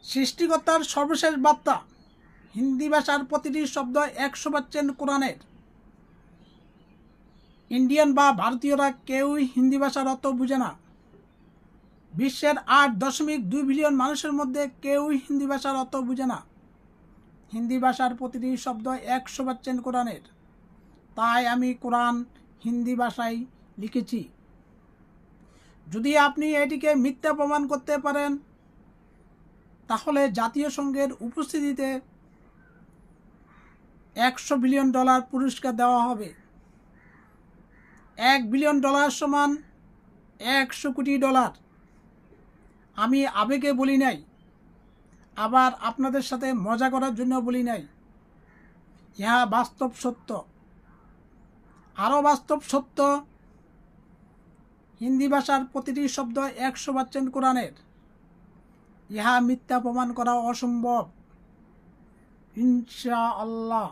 সৃষ্টিকর্তার সর্বশেষ বার্তা। হিন্দি ভাষার প্রতিটি শব্দ 100% কোরআনের। ইন্ডিয়ান বা ভারতীয়রা কেউই হিন্দি ভাষার অর্থ বুঝে না। বিশ্বের 8.2 বিলিয়ন মানুষের মধ্যে কেউই হিন্দি ভাষার অর্থ বুঝে না। হিন্দি ভাষার প্রতিটি শব্দ 100% কোরআনের। তাই আমি কোরআন হিন্দি ভাষায় লিখেছি। যদি আপনি এটিকে মিথ্যা প্রমাণ করতে পারেন, তাহলে জাতীয় সংঘের উপস্থিতিতে $100 বিলিয়ন পুরস্কার দেওয়া হবে। $1 বিলিয়ন সমান $100 কোটি। আমি আবেগে বলি নাই, আবার আপনাদের সাথে মজা করার জন্য বলি নাই। ইহা বাস্তব সত্য। আরও বাস্তব সত্য, হিন্দি ভাষার প্রতিটি শব্দ 100% কোরআনের। ইহা মিথ্যা প্রমাণ করা অসম্ভব, ইনশাআল্লাহ।